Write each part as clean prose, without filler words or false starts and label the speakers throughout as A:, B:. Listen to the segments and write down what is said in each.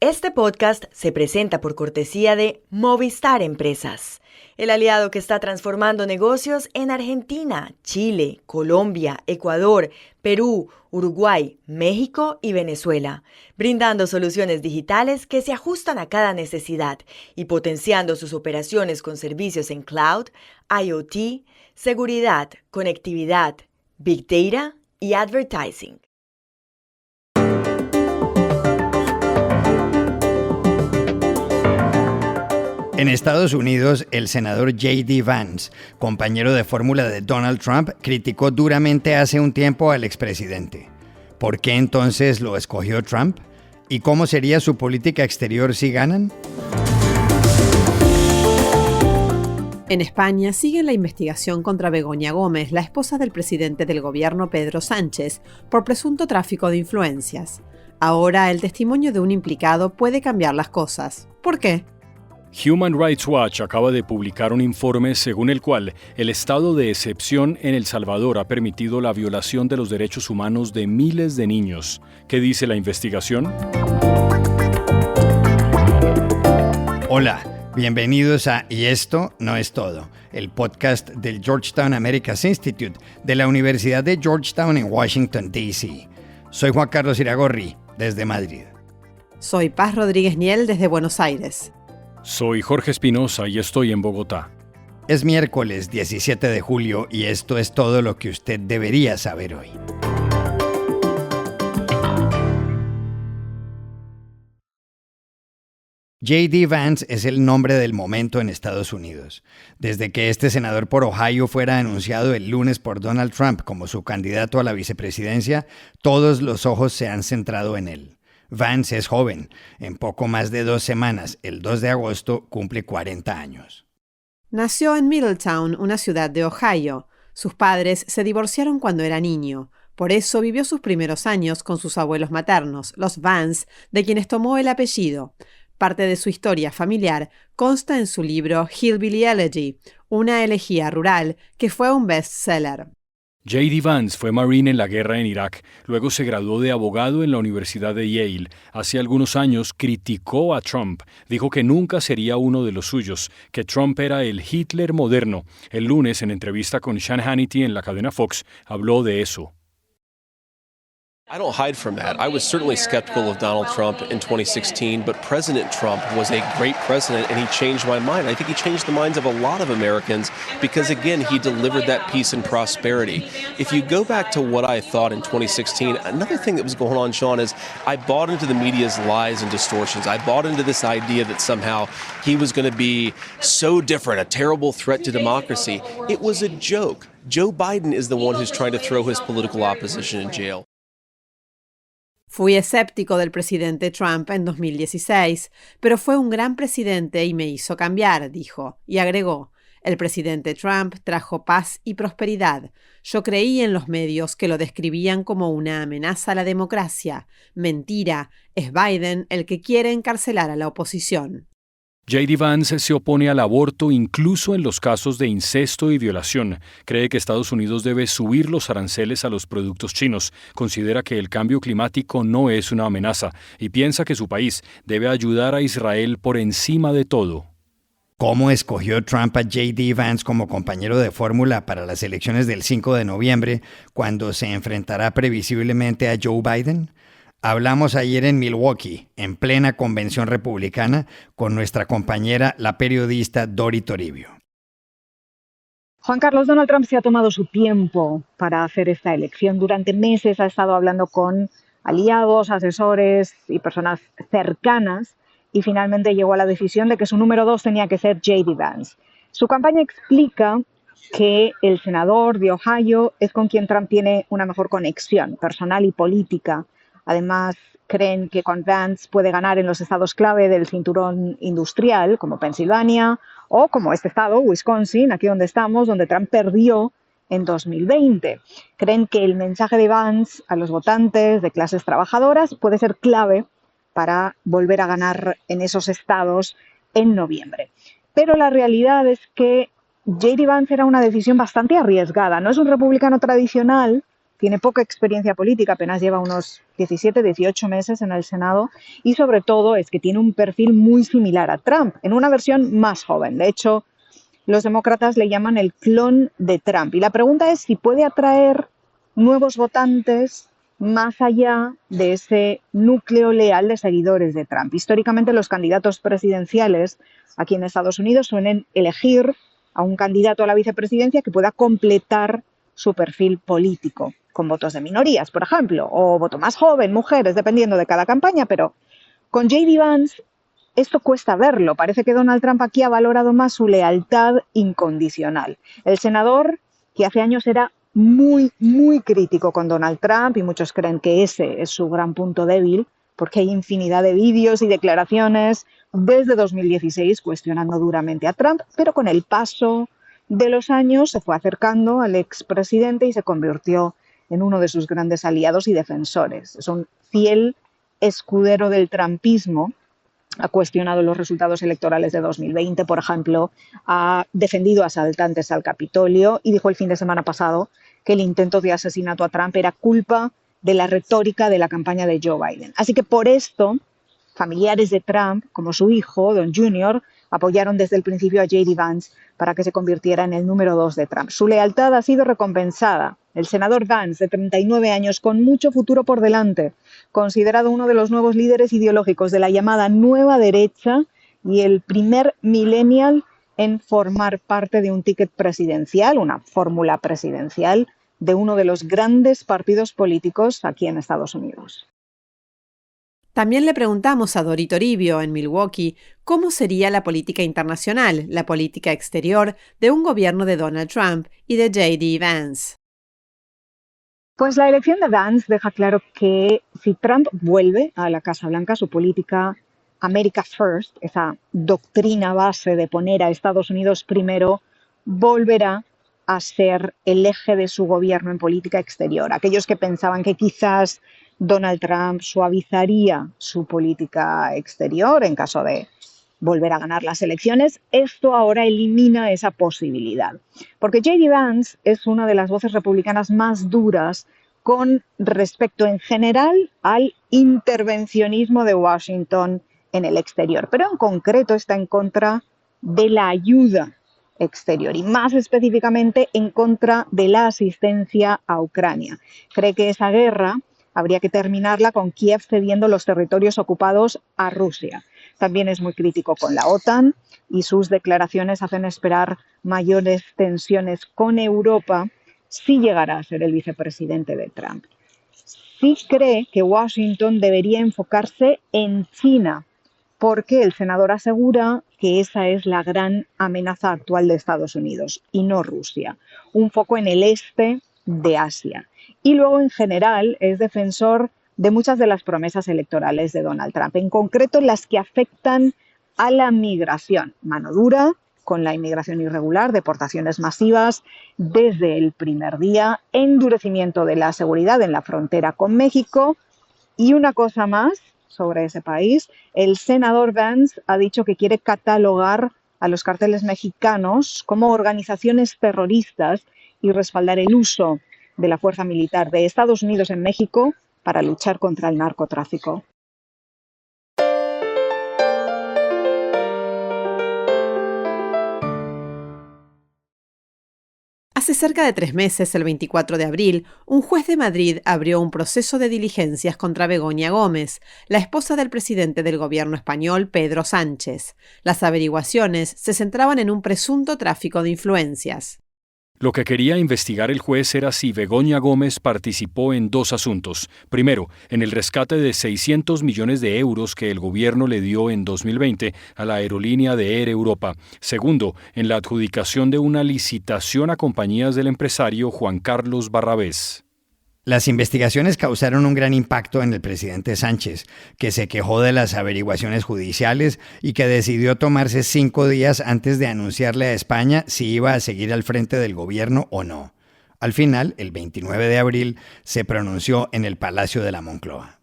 A: Este podcast se presenta por cortesía de Movistar Empresas, el aliado que está transformando negocios en Argentina, Chile, Colombia, Ecuador, Perú, Uruguay, México y Venezuela, brindando soluciones digitales que se ajustan a cada necesidad y potenciando sus operaciones con servicios en cloud, IoT, seguridad, conectividad, Big Data y Advertising.
B: En Estados Unidos, el senador J.D. Vance, compañero de fórmula de Donald Trump, criticó duramente hace un tiempo al expresidente. ¿Por qué entonces lo escogió Trump? ¿Y cómo sería su política exterior si ganan?
C: En España sigue la investigación contra Begoña Gómez, la esposa del presidente del gobierno Pedro Sánchez, por presunto tráfico de influencias. Ahora el testimonio de un implicado puede cambiar las cosas. ¿Por qué?
D: Human Rights Watch acaba de publicar un informe según el cual el estado de excepción en El Salvador ha permitido la violación de los derechos humanos de miles de niños. ¿Qué dice la investigación?
B: Hola, bienvenidos a Y esto no es todo, el podcast del Georgetown Americas Institute de la Universidad de Georgetown en Washington, D.C. Soy Juan Carlos Iragorri, desde Madrid.
C: Soy Paz Rodríguez Niel, desde Buenos Aires.
D: Soy Jorge Espinosa y estoy en Bogotá.
B: Es miércoles 17 de julio y esto es todo lo que usted debería saber hoy. J.D. Vance es el nombre del momento en Estados Unidos. Desde que este senador por Ohio fuera anunciado el lunes por Donald Trump como su candidato a la vicepresidencia, todos los ojos se han centrado en él. Vance es joven. En poco más de 2 semanas, el 2 de agosto, cumple 40 años.
C: Nació en Middletown, una ciudad de Ohio. Sus padres se divorciaron cuando era niño. Por eso vivió sus primeros años con sus abuelos maternos, los Vance, de quienes tomó el apellido. Parte de su historia familiar consta en su libro Hillbilly Elegy, una elegía rural que fue un bestseller.
D: J.D. Vance fue marine en la guerra en Irak, luego se graduó de abogado en la Universidad de Yale. Hace algunos años criticó a Trump, dijo que nunca sería uno de los suyos, que Trump era el Hitler moderno. El lunes, en entrevista con Sean Hannity en la cadena Fox, habló de eso.
E: I don't hide from that. I was certainly skeptical of Donald Trump in 2016, but President Trump was a great president and he changed my mind. I think he changed the minds of a lot of Americans because, again, he delivered that peace and prosperity. If you go back to what I thought in 2016, another thing that was going on, Sean, is I bought into the media's lies and distortions. I bought into this idea that somehow he was going to be so different, a terrible threat to democracy. It was a joke. Joe Biden is the one who's trying to throw his political opposition in jail.
C: Fui escéptico del presidente Trump en 2016, pero fue un gran presidente y me hizo cambiar, dijo, y agregó, el presidente Trump trajo paz y prosperidad. Yo creí en los medios que lo describían como una amenaza a la democracia. Mentira, es Biden el que quiere encarcelar a la oposición.
D: J.D. Vance se opone al aborto incluso en los casos de incesto y violación. Cree que Estados Unidos debe subir los aranceles a los productos chinos. Considera que el cambio climático no es una amenaza y piensa que su país debe ayudar a Israel por encima de todo.
B: ¿Cómo escogió Trump a J.D. Vance como compañero de fórmula para las elecciones del 5 de noviembre, cuando se enfrentará previsiblemente a Joe Biden? Hablamos ayer en Milwaukee, en plena convención republicana, con nuestra compañera, la periodista Dori Toribio.
F: Juan Carlos, Donald Trump se ha tomado su tiempo para hacer esta elección. Durante meses ha estado hablando con aliados, asesores y personas cercanas y finalmente llegó a la decisión de que su número 2 tenía que ser J.D. Vance. Su campaña explica que el senador de Ohio es con quien Trump tiene una mejor conexión personal y política. Además, creen que con Vance puede ganar en los estados clave del cinturón industrial, como Pensilvania, o como este estado, Wisconsin, aquí donde estamos, donde Trump perdió en 2020. Creen que el mensaje de Vance a los votantes de clases trabajadoras puede ser clave para volver a ganar en esos estados en noviembre. Pero la realidad es que J.D. Vance era una decisión bastante arriesgada. No es un republicano tradicional tiene poca experiencia política, apenas lleva unos 17, 18 meses en el Senado, y sobre todo es que tiene un perfil muy similar a Trump, en una versión más joven. De hecho, los demócratas le llaman el clon de Trump. Y la pregunta es si puede atraer nuevos votantes más allá de ese núcleo leal de seguidores de Trump. Históricamente, los candidatos presidenciales aquí en Estados Unidos suelen elegir a un candidato a la vicepresidencia que pueda completar su perfil político, con votos de minorías, por ejemplo, o voto más joven, mujeres, dependiendo de cada campaña, pero con J.D. Vance esto cuesta verlo. Parece que Donald Trump aquí ha valorado más su lealtad incondicional. El senador, que hace años era muy, muy crítico con Donald Trump, y muchos creen que ese es su gran punto débil, porque hay infinidad de vídeos y declaraciones desde 2016 cuestionando duramente a Trump, pero con el paso de los años se fue acercando al expresidente y se convirtió en uno de sus grandes aliados y defensores. Es un fiel escudero del trumpismo. Ha cuestionado los resultados electorales de 2020, por ejemplo, ha defendido asaltantes al Capitolio y dijo el fin de semana pasado que el intento de asesinato a Trump era culpa de la retórica de la campaña de Joe Biden. Así que por esto, familiares de Trump, como su hijo, Don Jr., apoyaron desde el principio a J.D. Vance para que se convirtiera en el número 2 de Trump. Su lealtad ha sido recompensada. El senador Vance, de 39 años, con mucho futuro por delante, considerado uno de los nuevos líderes ideológicos de la llamada nueva derecha y el primer millennial en formar parte de un ticket presidencial, una fórmula presidencial de uno de los grandes partidos políticos aquí en Estados Unidos.
C: También le preguntamos a Dori Toribio, en Milwaukee, cómo sería la política internacional, la política exterior de un gobierno de Donald Trump y de J.D. Vance.
F: Pues la elección de Vance deja claro que si Trump vuelve a la Casa Blanca, su política America First, esa doctrina base de poner a Estados Unidos primero, volverá a ser el eje de su gobierno en política exterior. Aquellos que pensaban que quizás Donald Trump suavizaría su política exterior en caso de volver a ganar las elecciones, esto ahora elimina esa posibilidad. Porque J.D. Vance es una de las voces republicanas más duras con respecto en general al intervencionismo de Washington en el exterior, pero en concreto está en contra de la ayuda exterior y más específicamente en contra de la asistencia a Ucrania. Cree que esa guerra habría que terminarla con Kiev cediendo los territorios ocupados a Rusia. También es muy crítico con la OTAN y sus declaraciones hacen esperar mayores tensiones con Europa si llegará a ser el vicepresidente de Trump. Sí cree que Washington debería enfocarse en China, porque el senador asegura que esa es la gran amenaza actual de Estados Unidos y no Rusia. Un foco en el este de Asia. Y luego, en general, es defensor de muchas de las promesas electorales de Donald Trump, en concreto las que afectan a la migración. Mano dura con la inmigración irregular, deportaciones masivas desde el primer día, endurecimiento de la seguridad en la frontera con México. Y una cosa más sobre ese país, el senador Vance ha dicho que quiere catalogar a los cárteles mexicanos como organizaciones terroristas y respaldar el uso de la fuerza militar de Estados Unidos en México para luchar contra el narcotráfico.
C: Hace cerca de 3 meses, el 24 de abril, un juez de Madrid abrió un proceso de diligencias contra Begoña Gómez, la esposa del presidente del gobierno español, Pedro Sánchez. Las averiguaciones se centraban en un presunto tráfico de influencias.
D: Lo que quería investigar el juez era si Begoña Gómez participó en 2 asuntos. Primero, en el rescate de 600 millones de euros que el gobierno le dio en 2020 a la aerolínea de Air Europa. Segundo, en la adjudicación de una licitación a compañías del empresario Juan Carlos Barrabés.
B: Las investigaciones causaron un gran impacto en el presidente Sánchez, que se quejó de las averiguaciones judiciales y que decidió tomarse 5 días antes de anunciarle a España si iba a seguir al frente del gobierno o no. Al final, el 29 de abril, se pronunció en el Palacio de la Moncloa.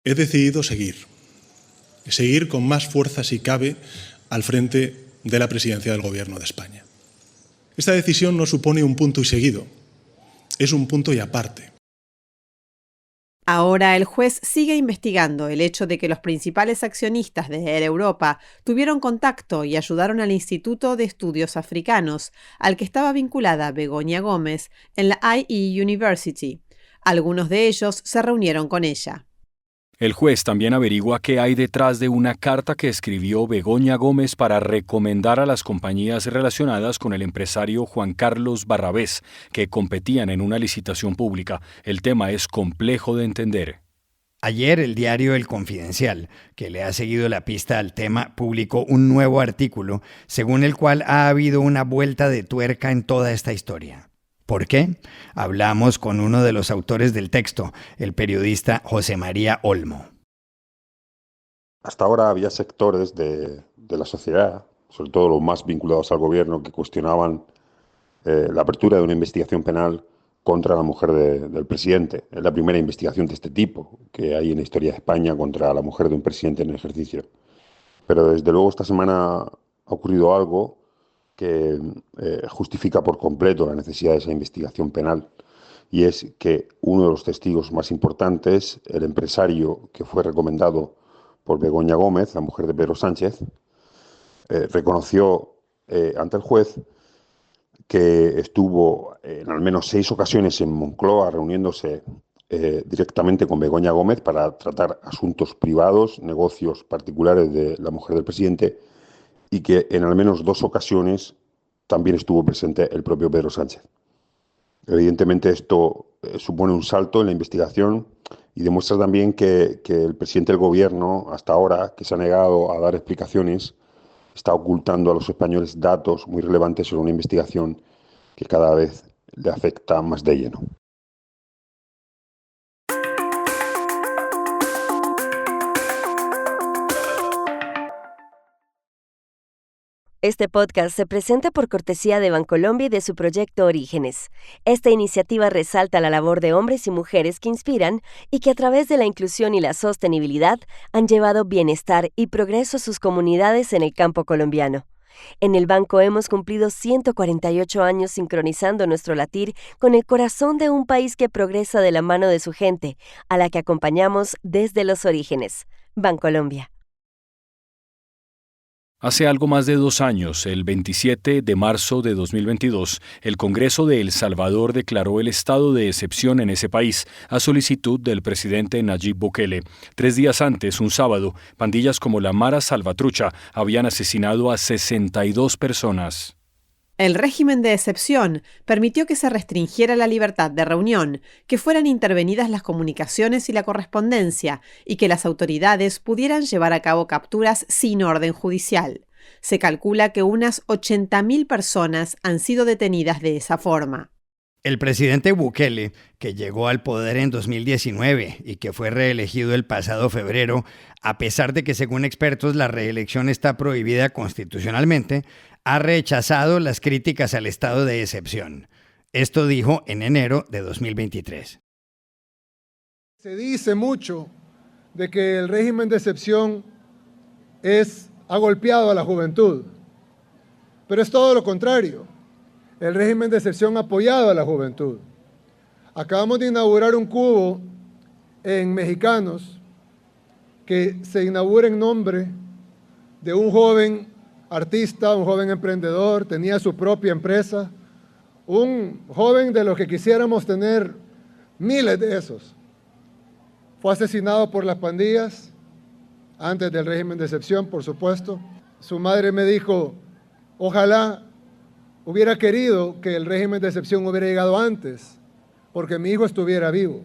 G: He decidido seguir con más fuerza si cabe al frente de la presidencia del gobierno de España. Esta decisión no supone un punto y seguido. es un punto y aparte.
C: Ahora el juez sigue investigando el hecho de que los principales accionistas de Air Europa tuvieron contacto y ayudaron al Instituto de Estudios Africanos, al que estaba vinculada Begoña Gómez en la IE University. Algunos de ellos se reunieron con ella.
D: El juez también averigua qué hay detrás de una carta que escribió Begoña Gómez para recomendar a las compañías relacionadas con el empresario Juan Carlos Barrabés, que competían en una licitación pública. El tema es complejo de entender.
B: Ayer el diario El Confidencial, que le ha seguido la pista al tema, publicó un nuevo artículo según el cual ha habido una vuelta de tuerca en toda esta historia. ¿Por qué? Hablamos con uno de los autores del texto, el periodista José María Olmo.
H: Hasta ahora había sectores de la sociedad, sobre todo los más vinculados al gobierno, que cuestionaban la apertura de una investigación penal contra la mujer del presidente. Es la primera investigación de este tipo que hay en la historia de España contra la mujer de un presidente en ejercicio. Pero desde luego esta semana ha ocurrido algo que justifica por completo la necesidad de esa investigación penal, y es que uno de los testigos más importantes, el empresario que fue recomendado por Begoña Gómez, la mujer de Pedro Sánchez, reconoció ante el juez que estuvo en al menos 6 ocasiones en Moncloa reuniéndose directamente con Begoña Gómez para tratar asuntos privados, negocios particulares de la mujer del presidente, y que en al menos 2 ocasiones también estuvo presente el propio Pedro Sánchez. Evidentemente esto supone un salto en la investigación y demuestra también que el presidente del gobierno, hasta ahora, que se ha negado a dar explicaciones, está ocultando a los españoles datos muy relevantes sobre una investigación que cada vez le afecta más de lleno.
I: Este podcast se presenta por cortesía de Bancolombia y de su proyecto Orígenes. Esta iniciativa resalta la labor de hombres y mujeres que inspiran y que a través de la inclusión y la sostenibilidad han llevado bienestar y progreso a sus comunidades en el campo colombiano. En el banco hemos cumplido 148 años sincronizando nuestro latir con el corazón de un país que progresa de la mano de su gente, a la que acompañamos desde los orígenes. Bancolombia.
D: Hace algo más de 2 años, el 27 de marzo de 2022, el Congreso de El Salvador declaró el estado de excepción en ese país a solicitud del presidente Nayib Bukele. 3 días antes, un sábado, pandillas como la Mara Salvatrucha habían asesinado a 62 personas.
C: El régimen de excepción permitió que se restringiera la libertad de reunión, que fueran intervenidas las comunicaciones y la correspondencia, y que las autoridades pudieran llevar a cabo capturas sin orden judicial. Se calcula que unas 80.000 personas han sido detenidas de esa forma.
B: El presidente Bukele, que llegó al poder en 2019 y que fue reelegido el pasado febrero, a pesar de que según expertos la reelección está prohibida constitucionalmente, ha rechazado las críticas al estado de excepción. Esto dijo en enero de 2023.
J: Se dice mucho de que el régimen de excepción ha golpeado a la juventud, pero es todo lo contrario. El régimen de excepción ha apoyado a la juventud. Acabamos de inaugurar un cubo en Mexicanos que se inaugura en nombre de un joven artista, un joven emprendedor, tenía su propia empresa, un joven de los que quisiéramos tener miles de esos. Fue asesinado por las pandillas, antes del régimen de excepción, por supuesto. Su madre me dijo, ojalá hubiera querido que el régimen de excepción hubiera llegado antes, porque mi hijo estuviera vivo.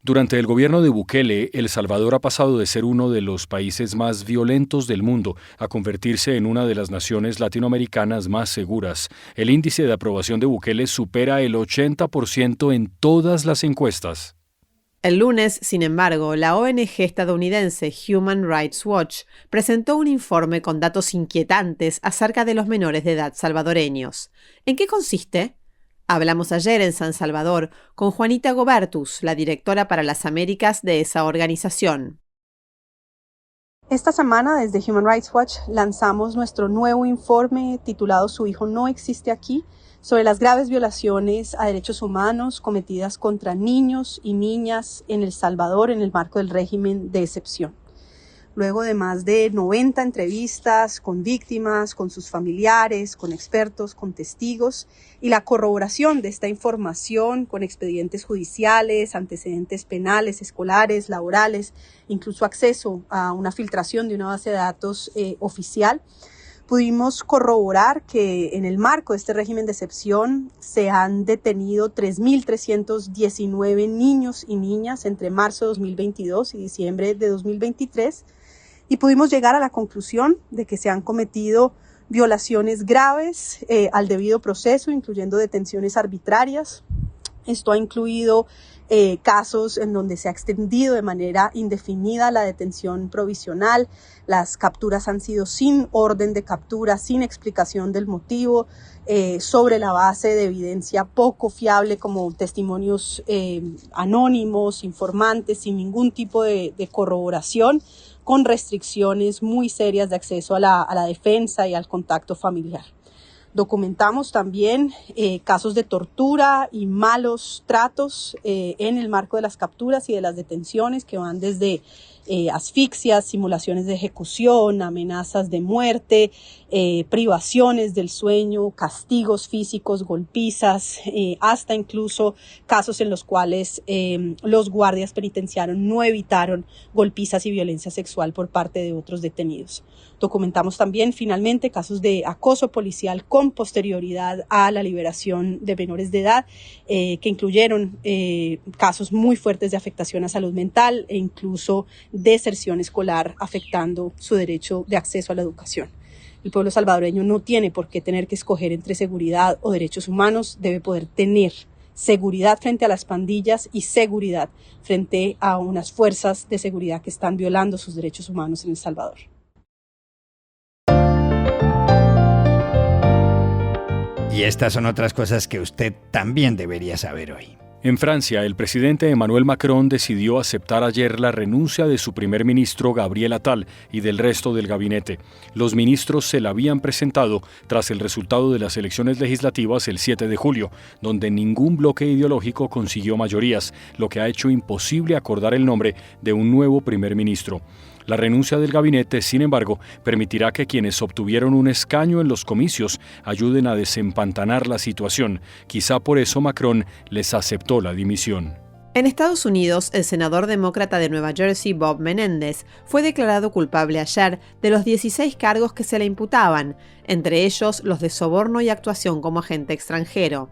D: Durante el gobierno de Bukele, El Salvador ha pasado de ser uno de los países más violentos del mundo a convertirse en una de las naciones latinoamericanas más seguras. El índice de aprobación de Bukele supera el 80% en todas las encuestas.
C: El lunes, sin embargo, la ONG estadounidense Human Rights Watch presentó un informe con datos inquietantes acerca de los menores de edad salvadoreños. ¿En qué consiste? Hablamos ayer en San Salvador con Juanita Gobertus, la directora para las Américas de esa organización.
K: Esta semana, desde Human Rights Watch, lanzamos nuestro nuevo informe titulado Su hijo no existe aquí. sobre las graves violaciones a derechos humanos cometidas contra niños y niñas en El Salvador en el marco del régimen de excepción. Luego de más de 90 entrevistas con víctimas, con sus familiares, con expertos, con testigos y la corroboración de esta información con expedientes judiciales, antecedentes penales, escolares, laborales, incluso acceso a una filtración de una base de datos oficial, pudimos corroborar que en el marco de este régimen de excepción se han detenido 3.319 niños y niñas entre marzo de 2022 y diciembre de 2023 y pudimos llegar a la conclusión de que se han cometido violaciones graves al debido proceso, incluyendo detenciones arbitrarias. Esto ha incluido casos en donde se ha extendido de manera indefinida la detención provisional, las capturas han sido sin orden de captura, sin explicación del motivo, sobre la base de evidencia poco fiable como testimonios anónimos, informantes, sin ningún tipo de corroboración, con restricciones muy serias de acceso a la defensa y al contacto familiar. Documentamos también casos de tortura y malos tratos en el marco de las capturas y de las detenciones que van desde asfixias, simulaciones de ejecución, amenazas de muerte, privaciones del sueño, castigos físicos, golpizas, hasta incluso casos en los cuales los guardias penitenciarios no evitaron golpizas y violencia sexual por parte de otros detenidos. Documentamos también, finalmente, casos de acoso policial con posterioridad a la liberación de menores de edad, que incluyeron casos muy fuertes de afectación a salud mental e incluso deserción escolar, afectando su derecho de acceso a la educación. El pueblo salvadoreño no tiene por qué tener que escoger entre seguridad o derechos humanos, debe poder tener seguridad frente a las pandillas y seguridad frente a unas fuerzas de seguridad que están violando sus derechos humanos en El Salvador.
B: Y estas son otras cosas que usted también debería saber hoy.
D: En Francia, el presidente Emmanuel Macron decidió aceptar ayer la renuncia de su primer ministro Gabriel Attal y del resto del gabinete. Los ministros se la habían presentado tras el resultado de las elecciones legislativas el 7 de julio, donde ningún bloque ideológico consiguió mayorías, lo que ha hecho imposible acordar el nombre de un nuevo primer ministro. La renuncia del gabinete, sin embargo, permitirá que quienes obtuvieron un escaño en los comicios ayuden a desempantanar la situación. Quizá por eso Macron les aceptó la dimisión.
C: En Estados Unidos, el senador demócrata de Nueva Jersey, Bob Menéndez, fue declarado culpable ayer de los 16 cargos que se le imputaban, entre ellos los de soborno y actuación como agente extranjero.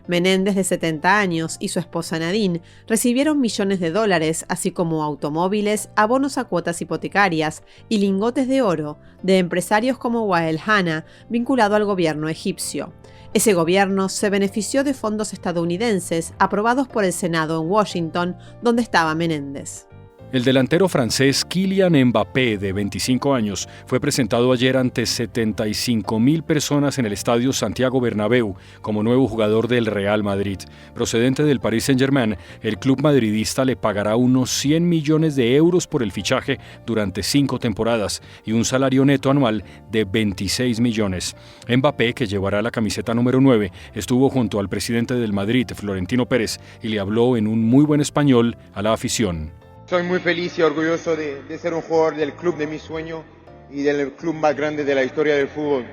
C: Menéndez, de 70 años, y su esposa Nadine recibieron millones de dólares, así como automóviles, abonos a cuotas hipotecarias y lingotes de oro de empresarios como Wael Hanna, vinculado al gobierno egipcio. Ese gobierno se benefició de fondos estadounidenses aprobados por el Senado en Washington, donde estaba Menéndez.
D: El delantero francés Kylian Mbappé, de 25 años, fue presentado ayer ante 75.000 personas en el estadio Santiago Bernabéu como nuevo jugador del Real Madrid. Procedente del Paris Saint-Germain, el club madridista le pagará unos 100 millones de euros por el fichaje durante 5 temporadas y un salario neto anual de 26 millones. Mbappé, que llevará la camiseta número 9, estuvo junto al presidente del Madrid, Florentino Pérez, y le habló en un muy buen español a la afición.
L: Soy muy feliz y orgulloso de ser un jugador del club de mi sueño y del club más grande de la historia del fútbol.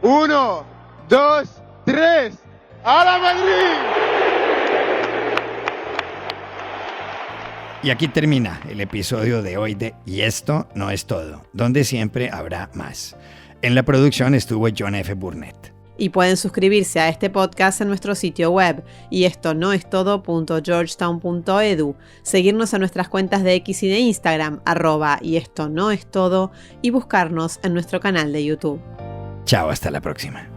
L: 1, 2, 3, ¡a la Madrid!
B: Y aquí termina el episodio de hoy de Y esto no es todo, donde siempre habrá más. En la producción estuvo John F. Burnett.
C: Y pueden suscribirse a este podcast en nuestro sitio web, y esto no es todo.georgetown.edu, seguirnos en nuestras cuentas de X y de Instagram, @y esto no es todo, y buscarnos en nuestro canal de YouTube.
B: Chao, hasta la próxima.